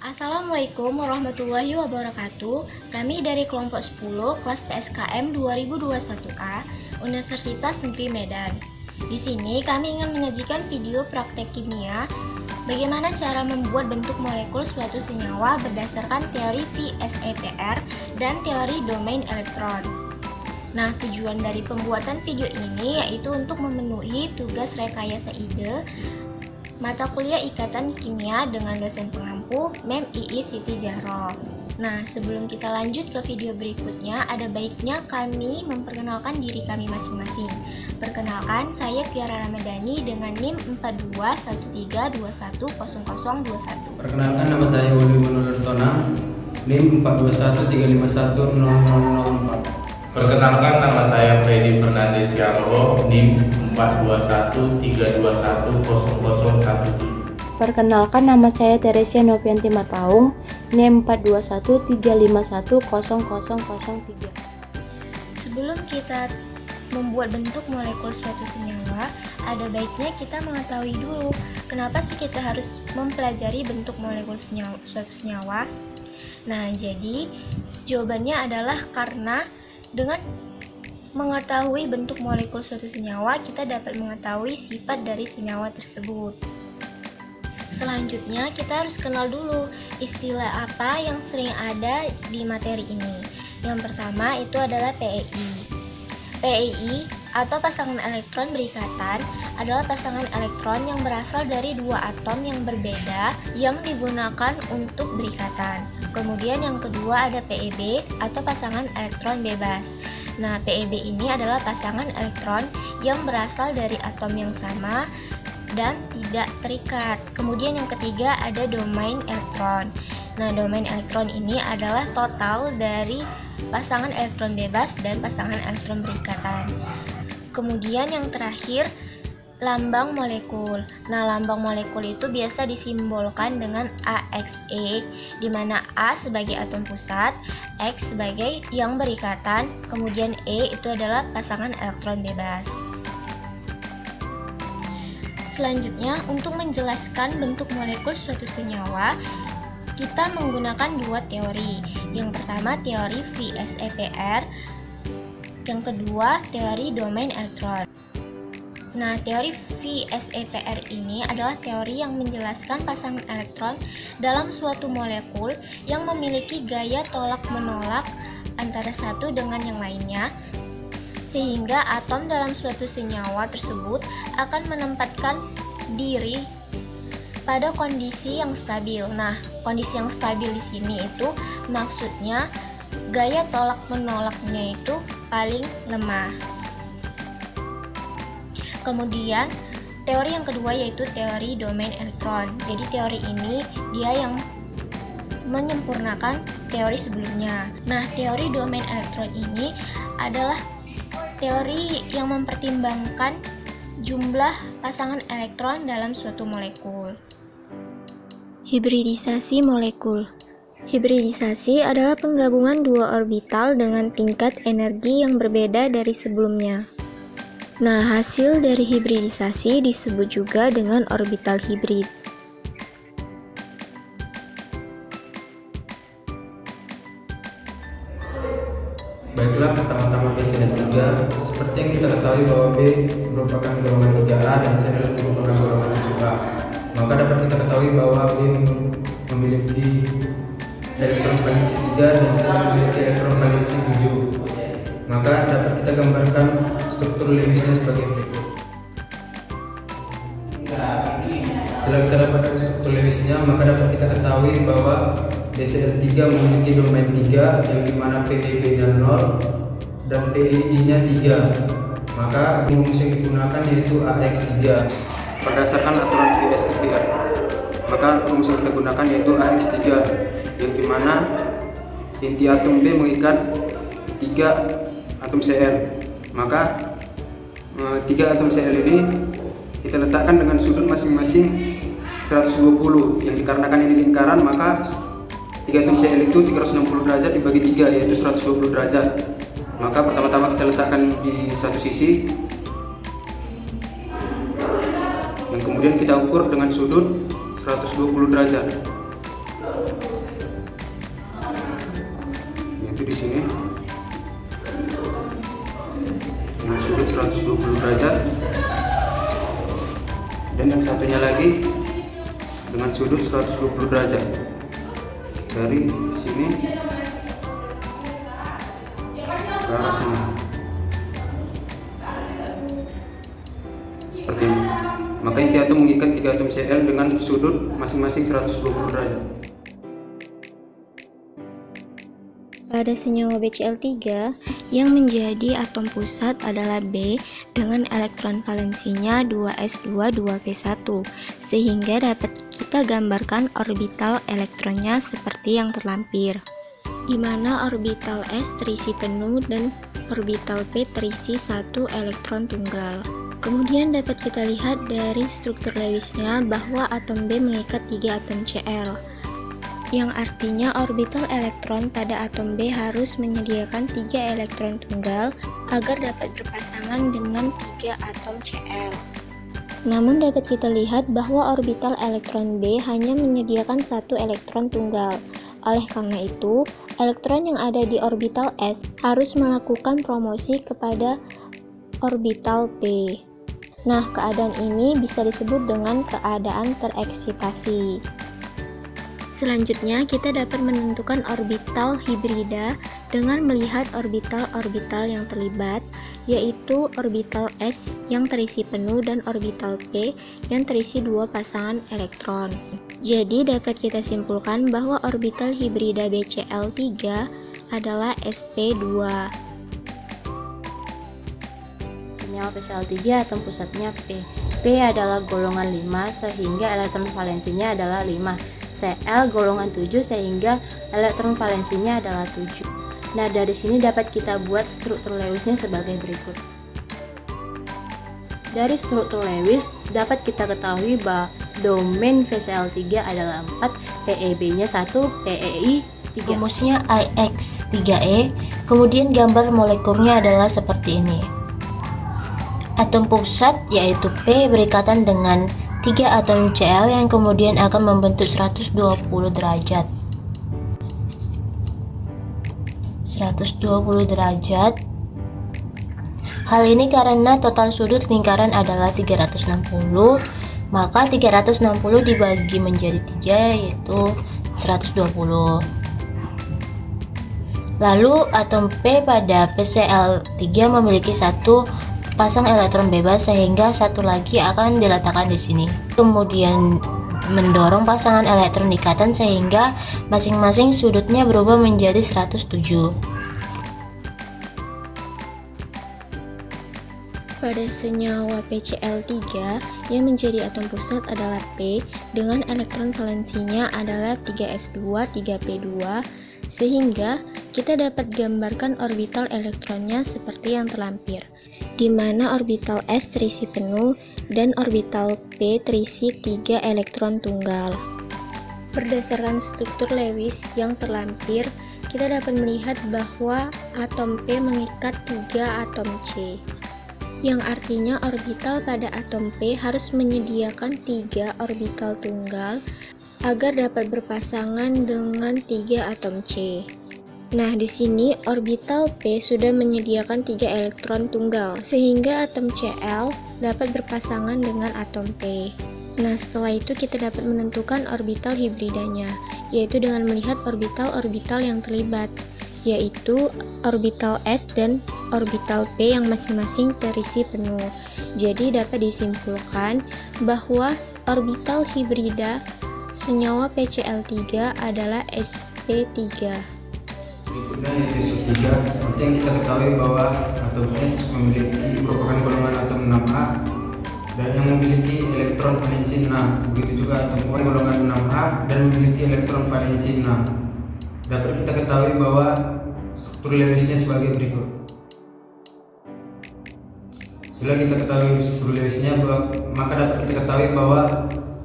Assalamualaikum warahmatullahi wabarakatuh. Kami dari kelompok 10 kelas PSKM 2021A Universitas Negeri Medan. Di sini kami ingin menyajikan video praktek kimia bagaimana cara membuat bentuk molekul suatu senyawa berdasarkan teori VSEPR dan teori domain elektron. Nah, tujuan dari pembuatan video ini yaitu untuk memenuhi tugas rekayasa ide mata kuliah Ikatan Kimia dengan dosen pengampu Mem II Siti Zahra. Nah, sebelum kita lanjut ke video berikutnya, ada baiknya kami memperkenalkan diri kami masing-masing. Perkenalkan, saya Tiara Ramadhani dengan NIM 4213210021. Perkenalkan, nama saya Uli Manurtonang, NIM 4213510004. Perkenalkan, nama saya Freddy Fernandes Yarolo, NIM 4213210013. Perkenalkan, nama saya Teresia Novianti Mataung, NIM 4213510003. Sebelum kita membuat bentuk molekul suatu senyawa, ada baiknya kita mengetahui dulu kenapa sih kita harus mempelajari bentuk molekul suatu senyawa. Nah, jadi jawabannya adalah karena dengan mengetahui bentuk molekul suatu senyawa, kita dapat mengetahui sifat dari senyawa tersebut. Selanjutnya, kita harus kenal dulu istilah apa yang sering ada di materi ini. Yang pertama itu adalah PEI. PEI atau pasangan elektron berikatan adalah pasangan elektron yang berasal dari dua atom yang berbeda yang digunakan untuk berikatan. Kemudian yang kedua ada PEB atau pasangan elektron bebas. Nah, PEB ini adalah pasangan elektron yang berasal dari atom yang sama dan tidak terikat. Kemudian yang ketiga ada domain elektron. Nah, domain elektron ini adalah total dari pasangan elektron bebas dan pasangan elektron berikatan. Kemudian yang terakhir, lambang molekul. Nah, lambang molekul itu biasa disimbolkan dengan AXE, di mana A sebagai atom pusat, X sebagai yang berikatan, kemudian E itu adalah pasangan elektron bebas. Selanjutnya, untuk menjelaskan bentuk molekul suatu senyawa, kita menggunakan dua teori. Yang pertama teori VSEPR, yang kedua teori domain elektron. Nah, teori VSEPR ini adalah teori yang menjelaskan pasangan elektron dalam suatu molekul yang memiliki gaya tolak-menolak antara satu dengan yang lainnya, sehingga atom dalam suatu senyawa tersebut akan menempatkan diri pada kondisi yang stabil. Nah, kondisi yang stabil di sini itu maksudnya gaya tolak-menolaknya itu paling lemah. Kemudian teori yang kedua yaitu teori domain elektron. Jadi teori ini dia yang menyempurnakan teori sebelumnya. Nah, teori domain elektron ini adalah teori yang mempertimbangkan jumlah pasangan elektron dalam suatu molekul. Hibridisasi molekul. Hibridisasi adalah penggabungan dua orbital dengan tingkat energi yang berbeda dari sebelumnya. Nah, hasil dari hibridisasi disebut juga dengan orbital hibrid. Baiklah, pertama-tama B dan 3. Seperti yang kita ketahui bahwa B merupakan golongan 3A dan C merupakan golongan 7A. Maka dapat kita ketahui bahwa B memiliki elektron valensi 3 dan C memiliki elektron valensi 7. Maka dapat kita gambarkan struktur Lewisnya sebagai berikut. Setelah kita dapatkan struktur Lewisnya, maka dapat kita ketahui bahwa BCl3 memiliki domain 3 yang dimana PEB dan 0 dan PEI-nya 3. Maka rumus yang digunakan yaitu AX3 berdasarkan aturan VSEPR. Maka rumus yang kita gunakan yaitu AX3 yang dimana inti atom B mengikat 3 atom Cl. Maka 3 atom Cl ini kita letakkan dengan sudut masing-masing 120. Yang dikarenakan ini lingkaran, maka 3 atom Cl itu 360 derajat dibagi 3 yaitu 120 derajat. Maka pertama-tama kita letakkan di satu sisi, yang kemudian kita ukur dengan sudut 120 derajat. 120 derajat, dan yang satunya lagi dengan sudut 120 derajat dari sini ke arah sana, seperti ini. Maka inti atom mengikat 3 atom Cl dengan sudut masing-masing 120 derajat. Pada senyawa BCl3, yang menjadi atom pusat adalah B dengan elektron valensinya 2s2 2p1, sehingga dapat kita gambarkan orbital elektronnya seperti yang terlampir, di mana orbital S terisi penuh dan orbital P terisi 1 elektron tunggal. Kemudian dapat kita lihat dari struktur Lewisnya bahwa atom B mengikat 3 atom Cl, yang artinya orbital elektron pada atom B harus menyediakan 3 elektron tunggal agar dapat berpasangan dengan 3 atom Cl. Namun dapat kita lihat bahwa orbital elektron B hanya menyediakan 1 elektron tunggal. Oleh karena itu, elektron yang ada di orbital S harus melakukan promosi kepada orbital P. Nah, keadaan ini bisa disebut dengan keadaan tereksitasi. Selanjutnya, kita dapat menentukan orbital hibrida dengan melihat orbital-orbital yang terlibat, yaitu orbital S yang terisi penuh dan orbital P yang terisi 2 pasangan elektron. Jadi, dapat kita simpulkan bahwa orbital hibrida BCl3 adalah sp2. Senyawa BCl3 atom pusatnya P. P adalah golongan 5 sehingga elektron valensinya adalah 5. Cl golongan 7 sehingga elektron valensinya adalah 7. Nah, dari sini dapat kita buat struktur Lewisnya sebagai berikut. Dari struktur Lewis dapat kita ketahui bahwa domain VCl3 adalah 4, PeB-nya 1, PeI 3. Rumusnya IX3E, kemudian gambar molekulnya adalah seperti ini. Atom pusat yaitu P berikatan dengan 3 atom Cl yang kemudian akan membentuk 120 derajat. 120 derajat. Hal ini karena total sudut lingkaran adalah 360, maka 360 dibagi menjadi 3 yaitu 120. Lalu atom P pada PCl3 memiliki satu pasang elektron bebas sehingga satu lagi akan diletakkan di sini. Kemudian mendorong pasangan elektron ikatan sehingga masing-masing sudutnya berubah menjadi 107. Pada senyawa PCl3 yang menjadi atom pusat adalah P dengan elektron valensinya adalah 3s2 3p2, sehingga kita dapat gambarkan orbital elektronnya seperti yang terlampir, di mana orbital S terisi penuh dan orbital P terisi 3 elektron tunggal. Berdasarkan struktur Lewis yang terlampir, kita dapat melihat bahwa atom P mengikat 3 atom C, yang artinya orbital pada atom P harus menyediakan 3 orbital tunggal agar dapat berpasangan dengan 3 atom C. Nah, di sini orbital P sudah menyediakan 3 elektron tunggal, sehingga atom Cl dapat berpasangan dengan atom P. Nah, setelah itu kita dapat menentukan orbital hibridanya, yaitu dengan melihat orbital-orbital yang terlibat, yaitu orbital S dan orbital P yang masing-masing terisi penuh. Jadi dapat disimpulkan bahwa orbital hibrida senyawa PCl3 adalah sp3. Berikutnya yaitu SO3. Seperti yang kita ketahui bahwa atom S merupakan golongan atom 6A dan yang memiliki elektron valensi 6. Begitu juga atom O golongan 6A dan memiliki elektron valensi 6. Dapat kita ketahui bahwa struktur Lewisnya sebagai berikut. Setelah kita ketahui struktur Lewisnya, maka dapat kita ketahui bahwa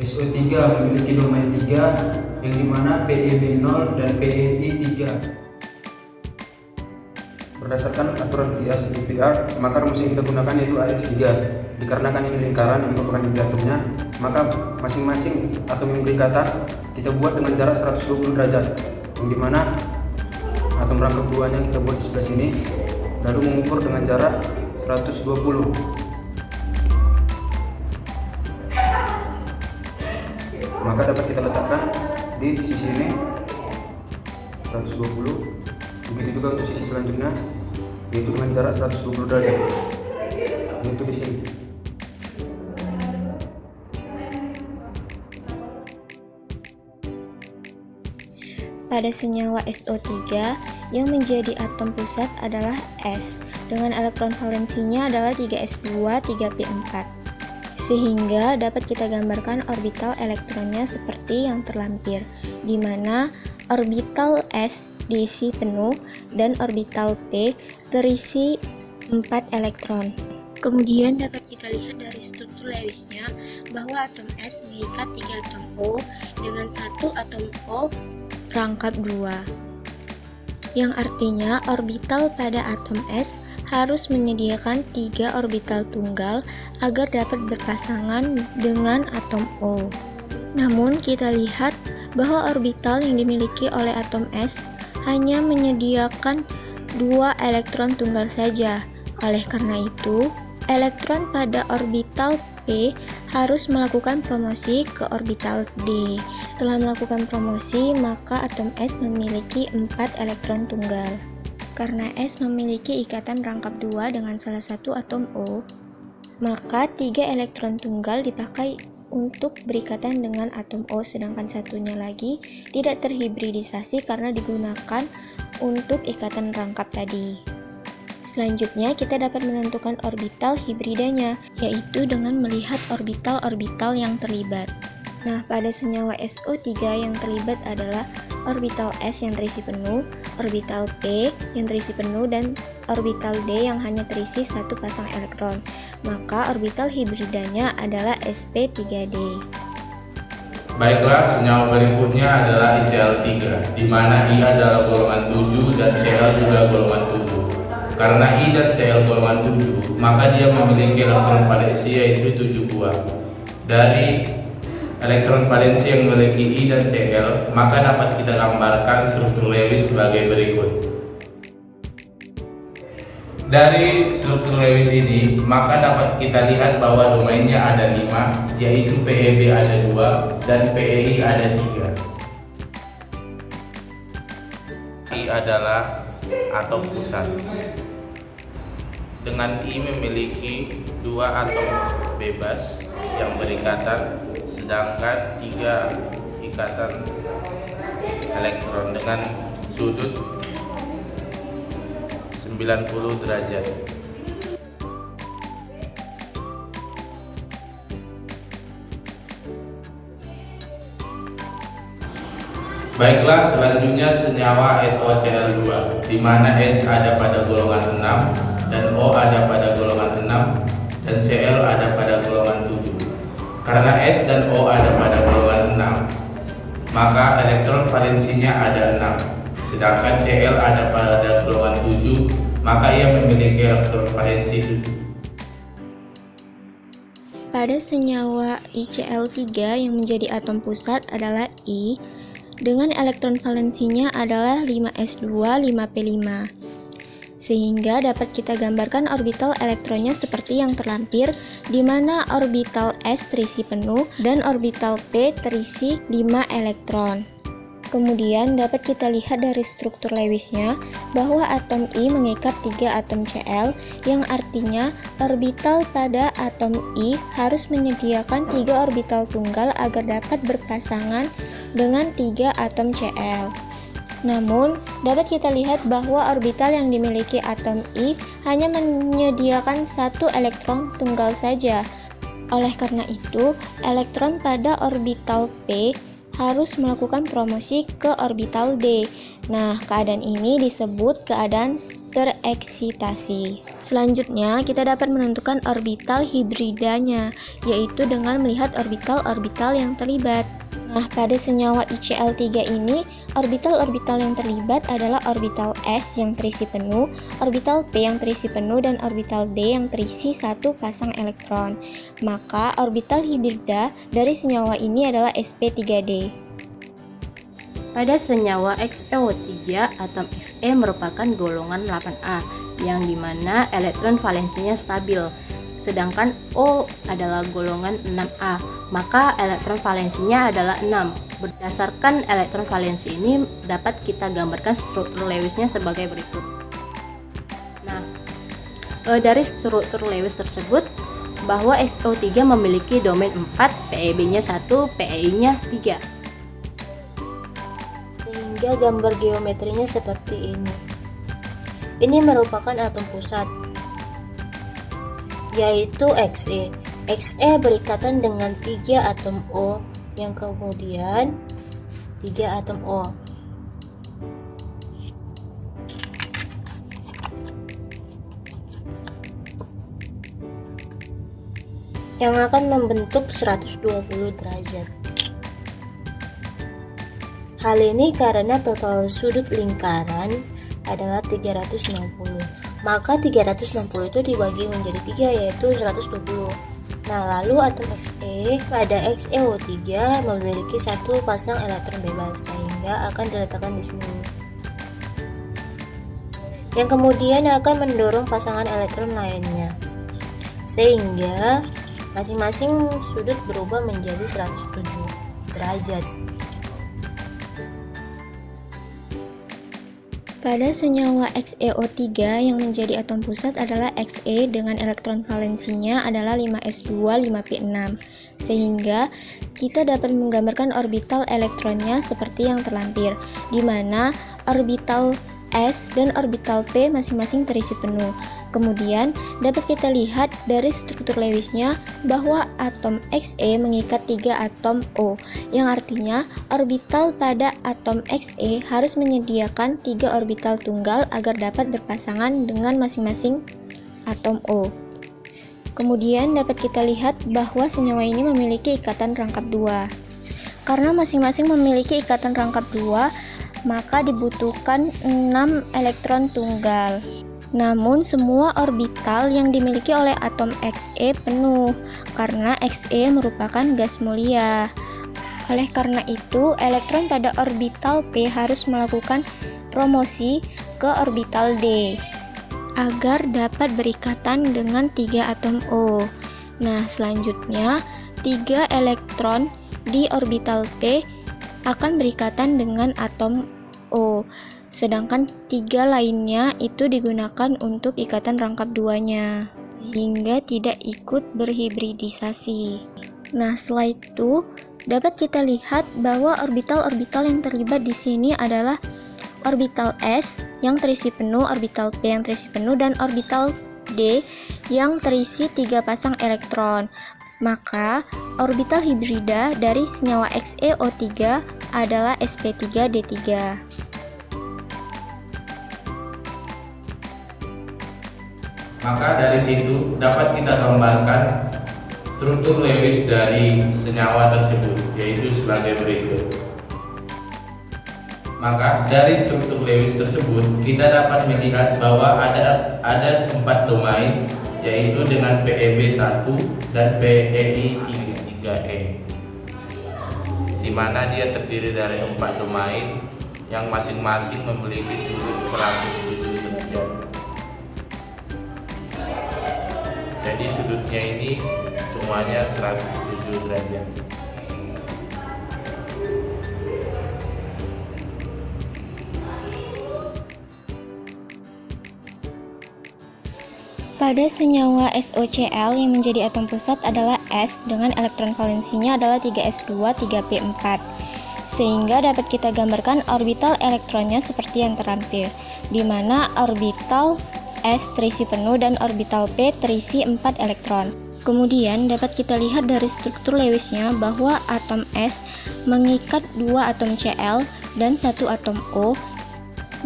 SO3 memiliki domain 3 yang dimana PeB0 dan PeI 3. Berdasarkan aturan VR, maka rumus yang kita gunakan yaitu AX3. Dikarenakan ini lingkaran yang merupakan inti atomnya, maka masing-masing atom yang berikatan kita buat dengan jarak 120 derajat, yang dimana atom rangkap 2-nya kita buat di sebelah sini, lalu mengukur dengan jarak 120. Maka dapat kita letakkan di sisi ini 120. Begitu juga untuk sisi selanjutnya, yaitu dengan jarak 120 derajat, yaitu di sini. Pada senyawa SO3 yang menjadi atom pusat adalah S dengan elektron valensinya adalah 3s2 3p4, sehingga dapat kita gambarkan orbital elektronnya seperti yang terlampir, di mana orbital S diisi penuh dan orbital P terisi 4 elektron. Kemudian dapat kita lihat dari struktur Lewisnya bahwa atom S mengikat 3 atom O dengan 1 atom O rangkap 2, yang artinya orbital pada atom S harus menyediakan 3 orbital tunggal agar dapat berpasangan dengan atom O. Namun kita lihat bahwa orbital yang dimiliki oleh atom S hanya menyediakan 2 elektron tunggal saja. Oleh karena itu, elektron pada orbital P harus melakukan promosi ke orbital D. Setelah melakukan promosi, maka atom S memiliki 4 elektron tunggal. Karena S memiliki ikatan rangkap 2 dengan salah satu atom O, maka 3 elektron tunggal dipakai untuk berikatan dengan atom O, sedangkan satunya lagi tidak terhibridisasi karena digunakan untuk ikatan rangkap tadi. Selanjutnya kita dapat menentukan orbital hibridanya, yaitu dengan melihat orbital-orbital yang terlibat. Nah, pada senyawa SO3 yang terlibat adalah orbital S yang terisi penuh, orbital P yang terisi penuh, dan orbital D yang hanya terisi 1 pasang elektron. Maka orbital hibridanya adalah sp3d. Baiklah, senyawa berikutnya adalah ICl3, di mana I adalah golongan 7 dan Cl juga golongan 7. Karena I dan Cl golongan 7, maka dia memiliki elektron valensi yaitu 7 buah. Dari elektron valensi yang memiliki I dan Cl, maka dapat kita gambarkan struktur Lewis sebagai berikut. Dari struktur Lewis ini, maka dapat kita lihat bahwa domainnya ada 5, yaitu PeB ada 2 dan PeI ada 3. I adalah atom pusat. Dengan I memiliki 2 atom bebas yang berikatan, sedangkan 3 ikatan elektron dengan sudut 90 derajat. Baiklah, selanjutnya senyawa SOCl2, di mana S ada pada golongan 6 dan O ada pada golongan 6 dan Cl ada pada golongan 7. Karena S dan O ada pada golongan 6, maka elektron valensinya ada 6, sedangkan Cl ada pada golongan 7, maka ia memiliki elektron valensi 7. Pada senyawa ICl3 yang menjadi atom pusat adalah I, dengan elektron valensinya adalah 5s2 5p5, sehingga dapat kita gambarkan orbital elektronnya seperti yang terlampir, di mana orbital S terisi penuh dan orbital P terisi 5 elektron. Kemudian dapat kita lihat dari struktur Lewisnya bahwa atom I mengikat 3 atom Cl, yang artinya orbital pada atom I harus menyediakan 3 orbital tunggal agar dapat berpasangan dengan 3 atom Cl. Namun, dapat kita lihat bahwa orbital yang dimiliki atom I hanya menyediakan 1 elektron tunggal saja. Oleh karena itu, elektron pada orbital P harus melakukan promosi ke orbital D. Nah, keadaan ini disebut keadaan tereksitasi. Selanjutnya, kita dapat menentukan orbital hibridanya, yaitu dengan melihat orbital-orbital yang terlibat. Nah, pada senyawa ICl3 ini, orbital-orbital yang terlibat adalah orbital S yang terisi penuh, orbital P yang terisi penuh, dan orbital D yang terisi 1 pasang elektron. Maka orbital hibrida dari senyawa ini adalah sp3d. Pada senyawa XeO3, atom Xe merupakan golongan 8A, yang dimana elektron valensinya stabil. Sedangkan O adalah golongan 6A, maka elektron valensinya adalah 6. Berdasarkan elektron valensi ini dapat kita gambarkan struktur Lewisnya sebagai berikut. Nah, dari struktur Lewis tersebut bahwa SO3 memiliki domain 4, PeB-nya 1, PeI-nya 3. Sehingga gambar geometrinya seperti ini. Ini merupakan atom pusat, yaitu Xe. Xe berikatan dengan 3 atom O, yang kemudian 3 atom O. Yang akan membentuk 120 derajat. Hal ini karena total sudut lingkaran adalah 360. Maka 360 itu dibagi menjadi 3, yaitu 120. Nah, lalu atom Xe pada XeO3 memiliki satu pasang elektron bebas, sehingga akan diletakkan di sini. Yang kemudian akan mendorong pasangan elektron lainnya, sehingga masing-masing sudut berubah menjadi 107 derajat. Pada senyawa XeO3 yang menjadi atom pusat adalah Xe dengan elektron valensinya adalah 5s2 5p6, sehingga kita dapat menggambarkan orbital elektronnya seperti yang terlampir, di mana orbital S dan orbital P masing-masing terisi penuh. Kemudian dapat kita lihat dari struktur Lewisnya bahwa atom Xe mengikat 3 atom O, yang artinya orbital pada atom Xe harus menyediakan 3 orbital tunggal agar dapat berpasangan dengan masing-masing atom O. Kemudian dapat kita lihat bahwa senyawa ini memiliki ikatan rangkap 2. Karena masing-masing memiliki ikatan rangkap 2, maka dibutuhkan 6 elektron tunggal. Namun semua orbital yang dimiliki oleh atom Xe penuh, karena Xe merupakan gas mulia. Oleh karena itu, elektron pada orbital P harus melakukan promosi ke orbital D, agar dapat berikatan dengan 3 atom O. Nah, selanjutnya 3 elektron di orbital P akan berikatan dengan atom O, sedangkan 3 lainnya itu digunakan untuk ikatan rangkap 2-nya, hingga tidak ikut berhibridisasi. Nah, setelah itu dapat kita lihat bahwa orbital-orbital yang terlibat di sini adalah orbital S yang terisi penuh, orbital P yang terisi penuh, dan orbital D yang terisi 3 pasang elektron. Maka orbital hibrida dari senyawa XeO3 adalah sp3d3. Maka dari situ dapat kita gambarkan struktur Lewis dari senyawa tersebut, yaitu sebagai berikut. Maka dari struktur Lewis tersebut kita dapat melihat bahwa ada 4 domain, yaitu dengan PeB 1 dan PeI 3e, di mana dia terdiri dari 4 domain yang masing-masing memiliki sudut 107 derajat. Jadi sudutnya ini semuanya 107 derajat. Pada senyawa SOCl yang menjadi atom pusat adalah S dengan elektron valensinya adalah 3s2 3p4, sehingga dapat kita gambarkan orbital elektronnya seperti yang terampil, di mana orbital S terisi penuh dan orbital P terisi 4 elektron. Kemudian dapat kita lihat dari struktur Lewisnya bahwa atom S mengikat 2 atom Cl dan 1 atom O,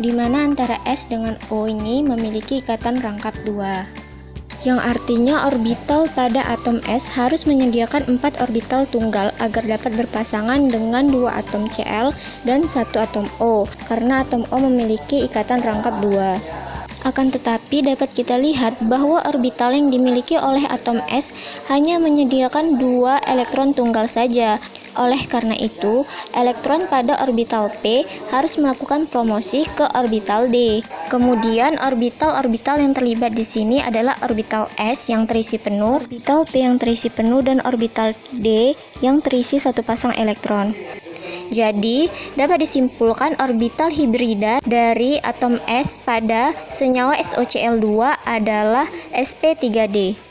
di mana antara S dengan O ini memiliki ikatan rangkap 2, yang artinya orbital pada atom S harus menyediakan 4 orbital tunggal agar dapat berpasangan dengan 2 atom Cl dan 1 atom O, karena atom O memiliki ikatan rangkap 2. Akan tetapi dapat kita lihat bahwa orbital yang dimiliki oleh atom S hanya menyediakan 2 elektron tunggal saja. Oleh karena itu, elektron pada orbital P harus melakukan promosi ke orbital D. Kemudian orbital-orbital yang terlibat di sini adalah orbital S yang terisi penuh, orbital P yang terisi penuh, dan orbital D yang terisi satu pasang elektron. Jadi, dapat disimpulkan orbital hibrida dari atom S pada senyawa SOCl2 adalah sp3d.